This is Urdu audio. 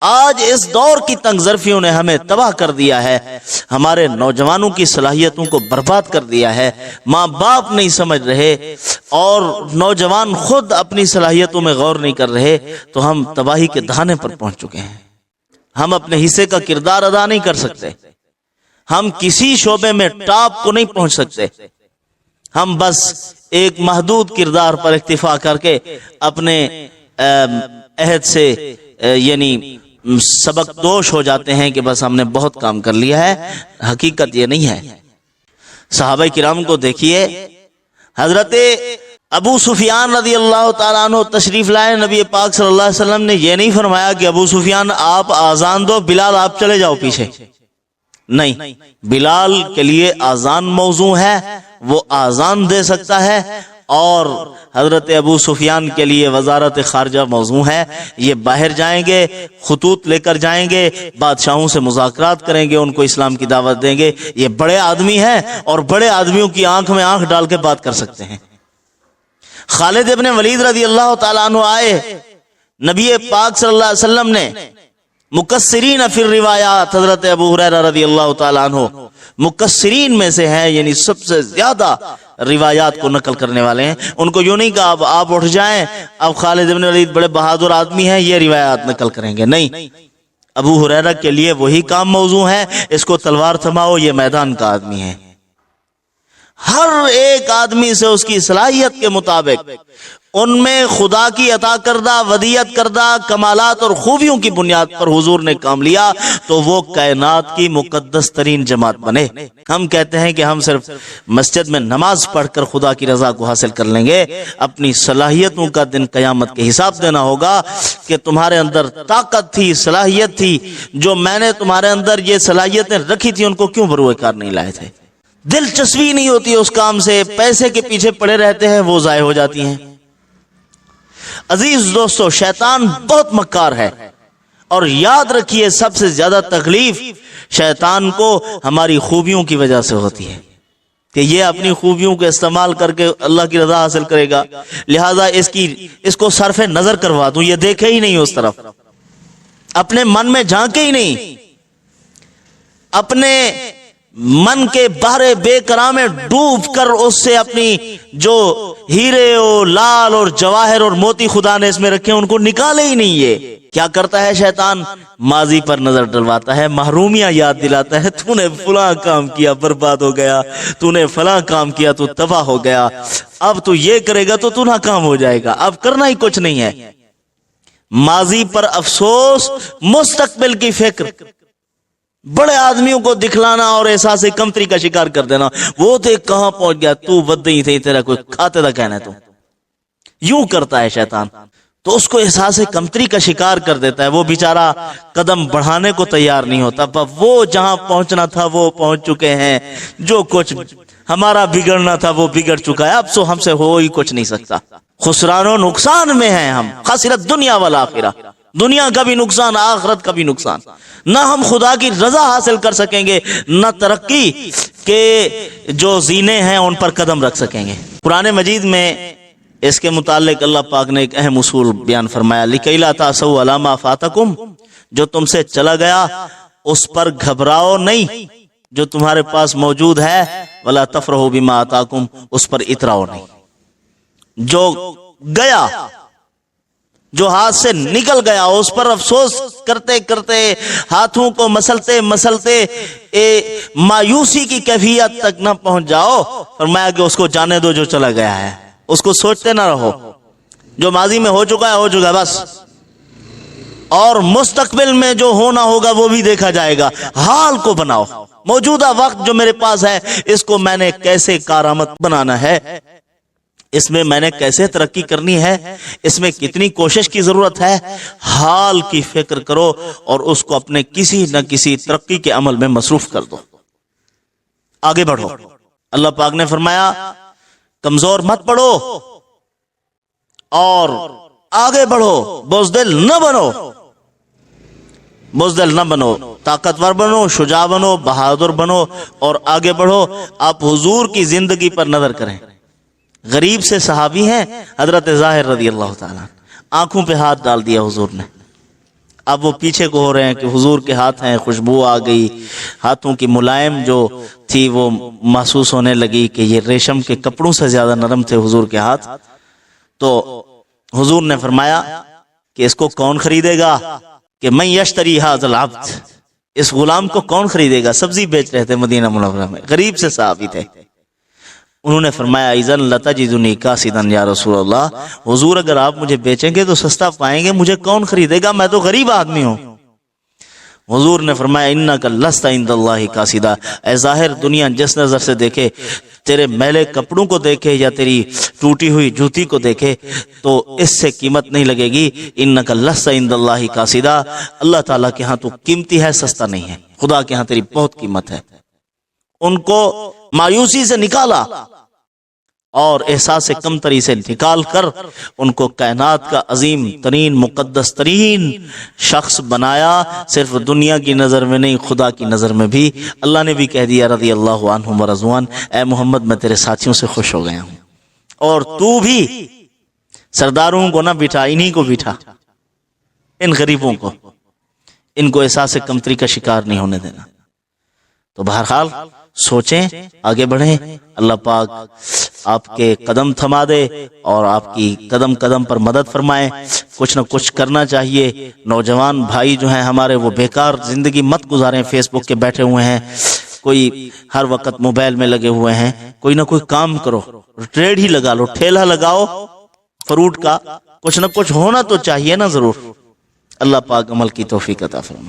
آج اس دور کی تنگ ظرفیوں نے ہمیں تباہ کر دیا ہے، ہمارے نوجوانوں کی صلاحیتوں کو برباد کر دیا ہے، ماں باپ نہیں سمجھ رہے اور نوجوان خود اپنی صلاحیتوں میں غور نہیں کر رہے، تو ہم تباہی کے دہانے پر پہنچ چکے ہیں۔ ہم اپنے حصے کا کردار ادا نہیں کر سکتے، ہم کسی شعبے میں ٹاپ کو نہیں پہنچ سکتے، ہم بس ایک محدود کردار پر اکتفا کر کے اپنے عہد سے یعنی سبق دوش ہو جاتے ہیں کہ بس ہم نے بہت کام کر لیا ہے۔ حقیقت یہ نہیں ہے۔ صحابہ کرام کو دیکھیے، حضرت ابو سفیان رضی اللہ تعالیٰ عنہ تشریف لائے، نبی پاک صلی اللہ علیہ وسلم نے یہ نہیں فرمایا کہ ابو سفیان آپ آزان دو، بلال آپ چلے جاؤ پیچھے، نہیں، بلال کے لیے آزان موضوع ہے، وہ آزان دے سکتا ہے، اور حضرت ابو سفیان کے لیے وزارت خارجہ موضوع ہے، یہ باہر جائیں گے، خطوط لے کر جائیں گے، بادشاہوں سے مذاکرات کریں گے، ان کو اسلام کی دعوت دیں گے، یہ بڑے آدمی ہیں اور بڑے آدمیوں کی آنکھ میں آنکھ ڈال کے بات کر سکتے ہیں۔ خالد ابن ولید رضی اللہ تعالیٰ عنہ آئے، نبی پاک صلی اللہ علیہ وسلم نے مکسرین فی الروایات، حضرت ابو ہریرہ رضی اللہ تعالیٰ عنہ مکسرین میں سے ہیں، یعنی سب سے زیادہ روایات کو نقل کرنے والے ہیں۔ ان کو یوں نہیں کہا اب آپ اٹھ جائیں، اب خالد ابن ولید بڑے بہادر آدمی ہیں، یہ روایات نقل کریں گے، نہیں، ابو ہریرہ کے لیے وہی کام موضوع ہے، اس کو تلوار تھماؤ، یہ میدان کا آدمی ہے۔ ہر ایک آدمی سے اس کی صلاحیت کے مطابق ان میں خدا کی عطا کردہ ودیعت کردہ کمالات اور خوبیوں کی بنیاد پر حضور نے کام لیا تو وہ کائنات کی مقدس ترین جماعت بنے۔ ہم کہتے ہیں کہ ہم صرف مسجد میں نماز پڑھ کر خدا کی رضا کو حاصل کر لیں گے، اپنی صلاحیتوں کا دن قیامت کے حساب دینا ہوگا کہ تمہارے اندر طاقت تھی، صلاحیت تھی، جو میں نے تمہارے اندر یہ صلاحیتیں رکھی تھی ان کو کیوں بروئے کار نہیں لائے تھے۔ دلچسپی نہیں ہوتی اس کام سے، پیسے کے پیچھے پڑے رہتے ہیں، وہ ضائع ہو جاتی ہیں۔ عزیز دوستو، شیطان بہت مکار ہے، اور یاد رکھیے سب سے زیادہ تکلیف شیطان کو ہماری خوبیوں کی وجہ سے ہوتی ہے کہ یہ اپنی خوبیوں کو استعمال کر کے اللہ کی رضا حاصل کرے گا، لہذا اس کو صرف نظر کروا دوں، یہ دیکھے ہی نہیں اس طرف، اپنے من میں جھانکے ہی نہیں، اپنے من کے بحر بے قرار میں ڈوب کر اس سے اپنی جو ہیرے اور لال اور جواہر اور موتی خدا نے اس میں رکھے ان کو نکالے ہی نہیں۔ یہ کیا کرتا ہے شیطان؟ ماضی پر نظر ڈلواتا ہے، محرومیاں یاد دلاتا ہے، تو نے فلاں کام کیا برباد ہو گیا، تو نے فلاں کام کیا تو تباہ ہو گیا، اب تو یہ کرے گا تو ناکام ہو جائے گا، اب کرنا ہی کچھ نہیں ہے۔ ماضی پر افسوس، مستقبل کی فکر، بڑے آدمیوں کو دکھلانا اور احساس کمتری کا شکار کر دینا، وہ دیکھ کہاں پہنچ گیا، تو ودی تھے، تیرا کوئی کھاتے دا کہنا ہے، تو یوں کرتا ہے شیطان، تو اس کو احساس کمتری کا شکار کر دیتا ہے، وہ بیچارہ قدم بڑھانے کو تیار نہیں ہوتا، وہ جہاں پہنچنا تھا وہ پہنچ چکے ہیں، جو کچھ ہمارا بگڑنا تھا وہ بگڑ چکا ہے، اب سو ہم سے ہو ہی کچھ نہیں سکتا، خسران و نقصان میں ہیں ہم، خسرت دنیا والآخرہ، دنیا کا بھی نقصان، آخرت کا بھی نقصان، نہ ہم خدا کی رضا حاصل کر سکیں گے، نہ ترقی کے جو زینے ہیں ان پر قدم رکھ سکیں گے۔ قرآن مجید میں اس کے متعلق اللہ پاک نے ایک اہم اصول بیان فرمایا، لِكَيْ لَا تَأْسَوْا عَلَىٰ مَا فَاتَكُمْ، جو تم سے چلا گیا اس پر گھبراؤ نہیں، جو تمہارے پاس موجود ہے، وَلَا تَفْرَحُوا بِمَا آتَاكُمْ، اس پر اتراؤ نہیں، جو گیا، جو ہاتھ سے نکل گیا اس پر افسوس کرتے کرتے، ہاتھوں کو مسلتے مسلتے مایوسی کی کیفیت تک نہ پہنچ جاؤ، فرمایا کہ اس کو جانے دو جو چلا گیا ہے، اس کو سوچتے نہ رہو، جو ماضی میں ہو چکا ہے بس، اور مستقبل میں جو ہونا ہوگا وہ بھی دیکھا جائے گا، حال کو بناؤ، موجودہ وقت جو میرے پاس ہے اس کو میں نے کیسے کارآمد بنانا ہے، اس میں میں نے کیسے ترقی کرنی ہے، اس میں کتنی کوشش کی ضرورت ہے، حال کی فکر کرو اور اس کو اپنے کسی نہ کسی ترقی کے عمل میں مصروف کر دو، آگے بڑھو۔ اللہ پاک نے فرمایا کمزور مت پڑو اور آگے بڑھو، بزدل نہ بنو، بزدل نہ بنو، طاقتور بنو، شجاع بنو، بہادر بنو اور آگے بڑھو۔ آپ حضور کی زندگی پر نظر کریں، غریب سے صحابی ہیں حضرت ظاہر رضی اللہ تعالیٰ، آنکھوں پہ ہاتھ ڈال دیا حضور نے، اب وہ پیچھے کو ہو رہے ہیں کہ حضور کے ہاتھ ہیں، خوشبو آ گئی، ہاتھوں کی ملائم جو تھی وہ محسوس ہونے لگی کہ یہ ریشم کے کپڑوں سے زیادہ نرم تھے حضور کے ہاتھ۔ تو حضور نے فرمایا کہ اس کو کون خریدے گا، کہ من یشتری ھذا العبد، اس غلام کو کون خریدے گا؟ سبزی بیچ رہے تھے مدینہ منورہ میں، غریب سے صحابی تھے۔ انہوں نے فرمایا اذن لتجدنی کاسدا یا رسول اللہ، حضور اگر آپ مجھے بیچیں گے تو سستا پائیں گے، مجھے کون خریدے گا، میں تو غریب آدمی ہوں۔ حضور نے فرمایا انک لست عند اللہ کاسدا، اے ظاہر دنیا جس نظر سے دیکھے، تیرے میلے کپڑوں کو دیکھے یا تیری ٹوٹی ہوئی جوتی کو دیکھے تو اس سے قیمت نہیں لگے گی، انک لست عند اللہ کاسدا، اللہ تعالیٰ کے ہاں تو قیمتی ہے، سستا نہیں ہے، خدا کے ہاں تیری بہت قیمت ہے۔ ان کو مایوسی سے نکالا اور احساس کمتری سے نکال کر ان کو کائنات کا عظیم ترین مقدس ترین شخص بنایا، صرف دنیا کی نظر میں نہیں، خدا کی نظر میں بھی۔ اللہ نے بھی کہہ دیا رضی اللہ عنہم ورضوان، اے محمد میں تیرے ساتھیوں سے خوش ہو گیا ہوں، اور تو بھی سرداروں کو نہ بٹھا، انہی کو بٹھا، ان غریبوں کو، ان کو احساس کمتری کا شکار نہیں ہونے دینا۔ تو بہرحال سوچیں، آگے بڑھیں، اللہ پاک آپ کے قدم تھما دے اور آپ کی قدم قدم پر مدد فرمائے۔ کچھ نہ کچھ کرنا چاہیے۔ نوجوان بھائی جو ہیں ہمارے وہ بیکار زندگی مت گزاریں، فیس بک کے بیٹھے ہوئے ہیں، کوئی ہر وقت موبائل میں لگے ہوئے ہیں، کوئی نہ کوئی کام کرو، ٹریڈ ہی لگا لو، ٹھیلا لگاؤ فروٹ کا، کچھ نہ کچھ ہونا تو چاہیے نا ضرور۔ اللہ پاک عمل کی توفیق عطا فرمائے۔